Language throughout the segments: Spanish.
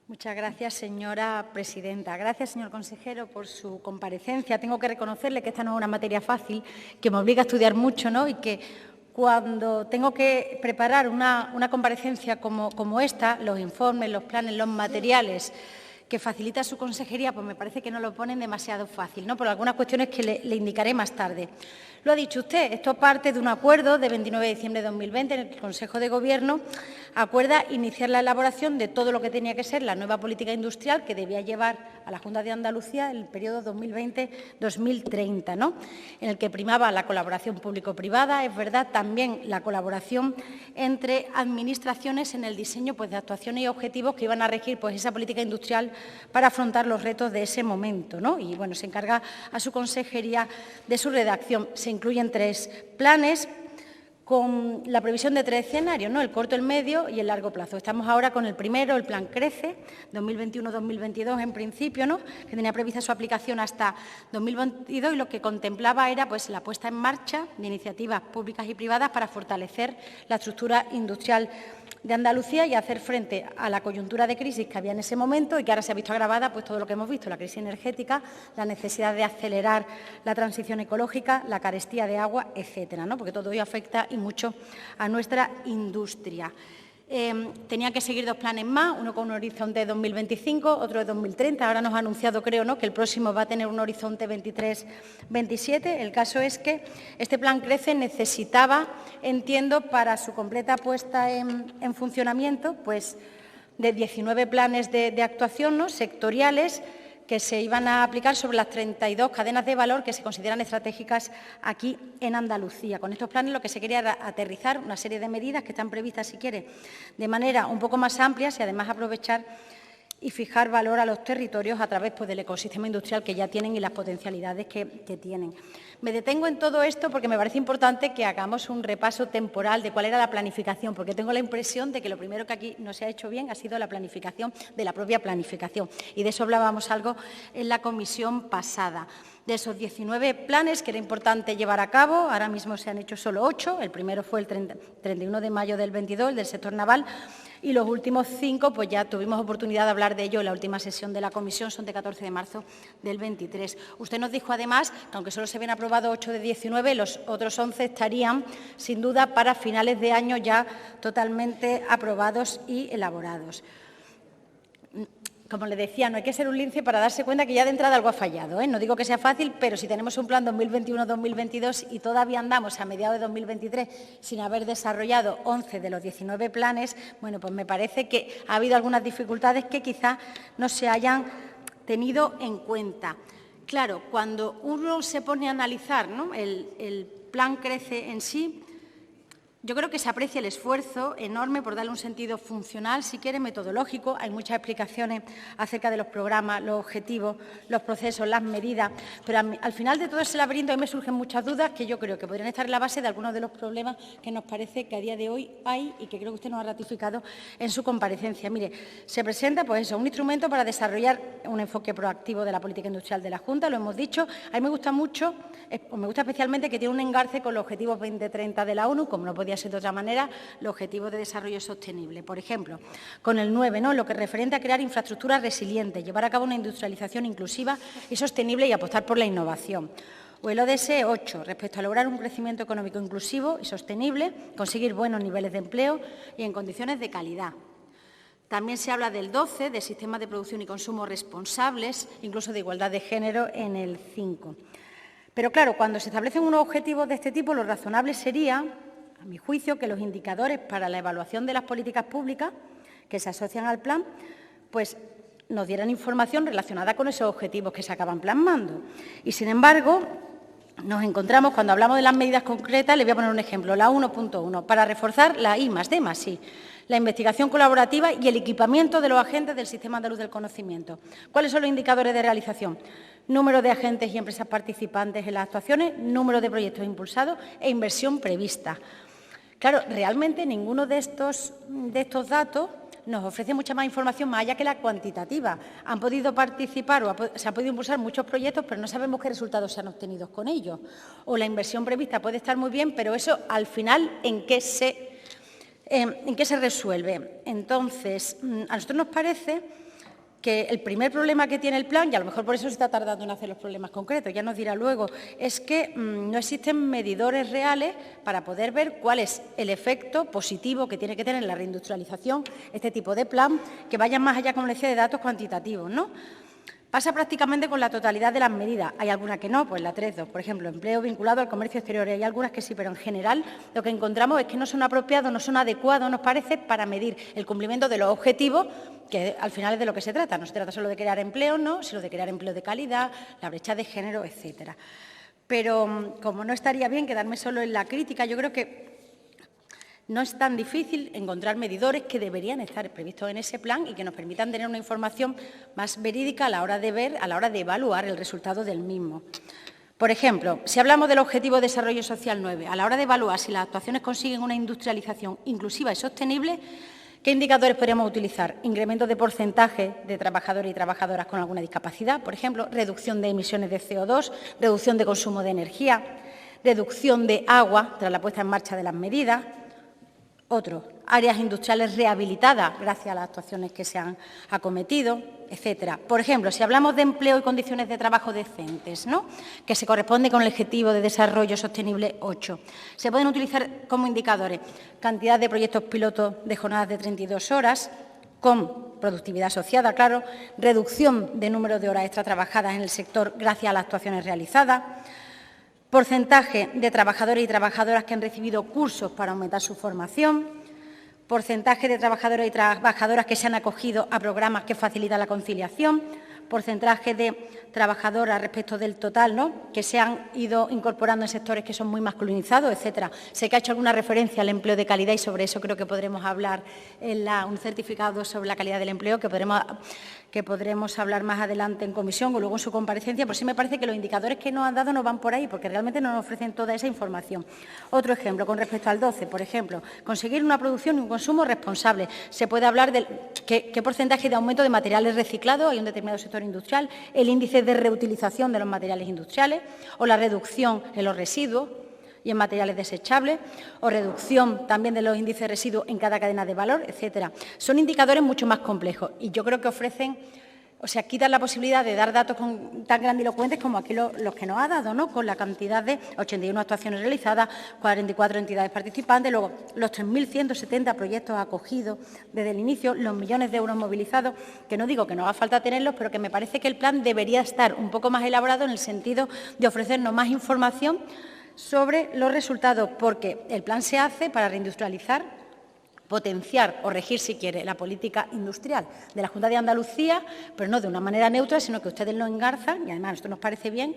Muchas gracias, señora presidenta. Gracias, señor consejero, por su comparecencia. Tengo que reconocerle que esta no es una materia fácil, que me obliga a estudiar mucho, ¿no? Y que cuando tengo que preparar una comparecencia como esta, los informes, los planes, los materiales que facilita su consejería, pues me parece que no lo ponen demasiado fácil, ¿no? Por algunas cuestiones que le indicaré más tarde. Lo ha dicho usted, esto parte de un acuerdo de 29 de diciembre de 2020 en el que el Consejo de Gobierno acuerda iniciar la elaboración de todo lo que tenía que ser la nueva política industrial que debía llevar a la Junta de Andalucía en el periodo 2020-2030, ¿no? En el que primaba la colaboración público-privada, es verdad, también la colaboración entre administraciones en el diseño pues, de actuaciones y objetivos que iban a regir pues, esa política industrial para afrontar los retos de ese momento, ¿no? Y, bueno, se encarga a su consejería de su redacción. Se incluyen 3 planes con la previsión de 3 escenarios, ¿no? El corto, el medio y el largo plazo. Estamos ahora con el primero, el Plan Crece, 2021-2022 en principio, ¿no? Que tenía prevista su aplicación hasta 2022 y lo que contemplaba era pues, la puesta en marcha de iniciativas públicas y privadas para fortalecer la estructura industrial de Andalucía y hacer frente a la coyuntura de crisis que había en ese momento y que ahora se ha visto agravada pues todo lo que hemos visto, la crisis energética, la necesidad de acelerar la transición ecológica, la carestía de agua, etcétera, ¿no? Porque todo ello afecta y mucho a nuestra industria. Tenía que seguir 2 planes más, uno con un horizonte de 2025, otro de 2030. Ahora nos ha anunciado, creo, ¿no?, que el próximo va a tener un horizonte 23-27. El caso es que este plan Crece necesitaba, entiendo, para su completa puesta en funcionamiento, pues de 19 planes de actuación, ¿no?, sectoriales, que se iban a aplicar sobre las 32 cadenas de valor que se consideran estratégicas aquí en Andalucía. Con estos planes lo que se quería era aterrizar una serie de medidas que están previstas, si quiere, de manera un poco más amplia y además aprovechar y fijar valor a los territorios a través pues, del ecosistema industrial que ya tienen y las potencialidades que tienen. Me detengo en todo esto porque me parece importante que hagamos un repaso temporal de cuál era la planificación, porque tengo la impresión de que lo primero que aquí no se ha hecho bien ha sido la planificación de la propia planificación. Y de eso hablábamos algo en la comisión pasada. De esos 19 planes que era importante llevar a cabo, ahora mismo se han hecho solo 8. El primero fue el 31 de mayo del 22, el del sector naval, y los últimos 5, pues ya tuvimos oportunidad de hablar de ello en la última sesión de la comisión, son de 14 de marzo del 23. Usted nos dijo, además, que aunque solo se habían aprobado 8 de 19, los otros 11 estarían, sin duda, para finales de año ya totalmente aprobados y elaborados. Como le decía, no hay que ser un lince para darse cuenta que ya de entrada algo ha fallado, ¿eh? No digo que sea fácil, pero si tenemos un plan 2021-2022 y todavía andamos a mediados de 2023 sin haber desarrollado 11 de los 19 planes, bueno, pues me parece que ha habido algunas dificultades que quizá no se hayan tenido en cuenta. Claro, cuando uno se pone a analizar, ¿no?, el plan Crece en sí, yo creo que se aprecia el esfuerzo enorme por darle un sentido funcional, si quiere, metodológico. Hay muchas explicaciones acerca de los programas, los objetivos, los procesos, las medidas, pero al final de todo ese laberinto a mí me surgen muchas dudas que yo creo que podrían estar en la base de algunos de los problemas que nos parece que a día de hoy hay y que creo que usted nos ha ratificado en su comparecencia. Mire, se presenta pues eso, un instrumento para desarrollar un enfoque proactivo de la política industrial de la Junta, lo hemos dicho. A mí me gusta mucho, me gusta especialmente que tiene un engarce con los objetivos 2030 de la ONU, como no podía ser de otra manera, los objetivos de desarrollo sostenible. Por ejemplo, con el 9, ¿no?, lo que referente a crear infraestructuras resilientes, llevar a cabo una industrialización inclusiva y sostenible y apostar por la innovación. O el ODS 8, respecto a lograr un crecimiento económico inclusivo y sostenible, conseguir buenos niveles de empleo y en condiciones de calidad. También se habla del 12, de sistemas de producción y consumo responsables, incluso de igualdad de género en el 5. Pero, claro, cuando se establecen unos objetivos de este tipo, lo razonable sería, a mi juicio, que los indicadores para la evaluación de las políticas públicas que se asocian al plan, pues nos dieran información relacionada con esos objetivos que se acaban plasmando. Y, sin embargo, nos encontramos, cuando hablamos de las medidas concretas, le voy a poner un ejemplo, la 1.1, para reforzar la I+D+I, la investigación colaborativa y el equipamiento de los agentes del Sistema Andaluz del Conocimiento. ¿Cuáles son los indicadores de realización? Número de agentes y empresas participantes en las actuaciones, número de proyectos impulsados e inversión prevista. Claro, realmente ninguno de estos datos nos ofrece mucha más información más allá que la cuantitativa. Han podido participar o se han podido impulsar muchos proyectos, pero no sabemos qué resultados se han obtenido con ellos. O la inversión prevista puede estar muy bien, pero eso al final ¿en qué se resuelve? Entonces, a nosotros nos parece que el primer problema que tiene el plan, y a lo mejor por eso se está tardando en hacer los problemas concretos, ya nos dirá luego, es que no existen medidores reales para poder ver cuál es el efecto positivo que tiene que tener en la reindustrialización este tipo de plan, que vayan más allá, como les decía, de datos cuantitativos, ¿no? Pasa prácticamente con la totalidad de las medidas. Hay algunas que no, pues la 3.2, por ejemplo, empleo vinculado al comercio exterior. Hay algunas que sí, pero en general lo que encontramos es que no son apropiados, no son adecuados, nos parece, para medir el cumplimiento de los objetivos, que al final es de lo que se trata. No se trata solo de crear empleo, no, sino de crear empleo de calidad, la brecha de género, etcétera. Pero como no estaría bien quedarme solo en la crítica, yo creo que no es tan difícil encontrar medidores que deberían estar previstos en ese plan y que nos permitan tener una información más verídica a la hora de ver, a la hora de evaluar el resultado del mismo. Por ejemplo, si hablamos del Objetivo de Desarrollo Social 9, a la hora de evaluar si las actuaciones consiguen una industrialización inclusiva y sostenible, ¿qué indicadores podríamos utilizar? Incremento de porcentaje de trabajadores y trabajadoras con alguna discapacidad, por ejemplo, reducción de emisiones de CO2, reducción de consumo de energía, reducción de agua tras la puesta en marcha de las medidas. Otro, áreas industriales rehabilitadas gracias a las actuaciones que se han acometido, etcétera. Por ejemplo, si hablamos de empleo y condiciones de trabajo decentes, ¿no?, que se corresponde con el Objetivo de Desarrollo Sostenible 8, se pueden utilizar como indicadores cantidad de proyectos pilotos de jornadas de 32 horas, con productividad asociada, claro, reducción de número de horas extra trabajadas en el sector gracias a las actuaciones realizadas, porcentaje de trabajadores y trabajadoras que han recibido cursos para aumentar su formación, porcentaje de trabajadores y trabajadoras que se han acogido a programas que facilitan la conciliación, porcentaje de trabajadoras respecto del total, ¿no?, que se han ido incorporando en sectores que son muy masculinizados, etcétera. Sé que ha hecho alguna referencia al empleo de calidad y sobre eso creo que podremos hablar en un certificado sobre la calidad del empleo que podremos hablar más adelante en comisión o luego en su comparecencia, pues sí me parece que los indicadores que nos han dado no van por ahí porque realmente no nos ofrecen toda esa información. Otro ejemplo, con respecto al 12, por ejemplo, conseguir una producción y un consumo responsable. Se puede hablar de qué porcentaje de aumento de materiales reciclados hay en un determinado sector industrial, el índice de reutilización de los materiales industriales o la reducción en los residuos y en materiales desechables, o reducción también de los índices de residuos en cada cadena de valor, etcétera. Son indicadores mucho más complejos y yo creo que ofrecen, o sea, quitan la posibilidad de dar datos tan grandilocuentes como aquí los que nos ha dado, ¿no?, con la cantidad de 81 actuaciones realizadas, 44 entidades participantes, luego los 3.170 proyectos acogidos desde el inicio, los millones de euros movilizados, que no digo que no haga falta tenerlos, pero que me parece que el plan debería estar un poco más elaborado en el sentido de ofrecernos más información sobre los resultados, porque el plan se hace para reindustrializar, potenciar o regir, si quiere, la política industrial de la Junta de Andalucía, pero no de una manera neutra, sino que ustedes lo engarzan, y además esto nos parece bien,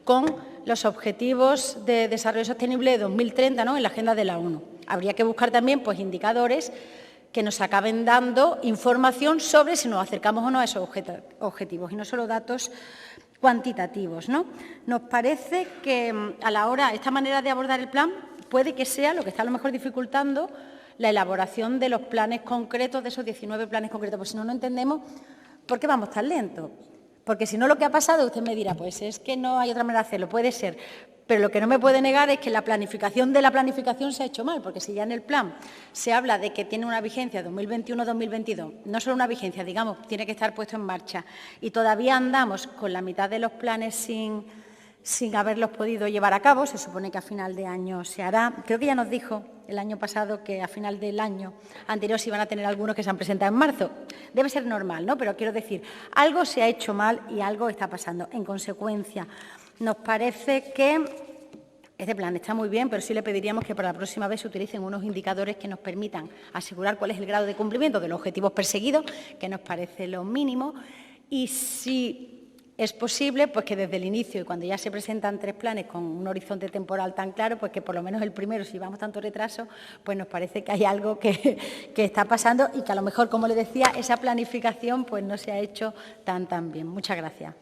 con los Objetivos de Desarrollo Sostenible de 2030, ¿no?, en la agenda de la ONU. Habría que buscar también, pues, indicadores que nos acaben dando información sobre si nos acercamos o no a esos objetivos, y no solo datos cuantitativos, ¿no? Nos parece que a la hora, esta manera de abordar el plan puede que sea lo que está a lo mejor dificultando la elaboración de los planes concretos, de esos 19 planes concretos, pues si no, no entendemos por qué vamos tan lentos. Porque si no, lo que ha pasado, usted me dirá, pues es que no hay otra manera de hacerlo, puede ser. Pero lo que no me puede negar es que la planificación de la planificación se ha hecho mal, porque si ya en el plan se habla de que tiene una vigencia 2021-2022, no solo una vigencia, digamos, tiene que estar puesto en marcha, y todavía andamos con la mitad de los planes sin haberlos podido llevar a cabo, se supone que a final de año se hará. Creo que ya nos dijo el año pasado que a final del año anterior se iban a tener algunos que se han presentado en marzo. Debe ser normal, ¿no? Pero quiero decir, algo se ha hecho mal y algo está pasando. En consecuencia, nos parece que este plan está muy bien, pero sí le pediríamos que para la próxima vez se utilicen unos indicadores que nos permitan asegurar cuál es el grado de cumplimiento de los objetivos perseguidos, que nos parece lo mínimo, y si es posible, pues que desde el inicio y cuando ya se presentan 3 planes con un horizonte temporal tan claro, pues que por lo menos el primero, si llevamos tanto retraso, pues nos parece que hay algo que está pasando y que a lo mejor, como le decía, esa planificación pues no se ha hecho tan bien. Muchas gracias.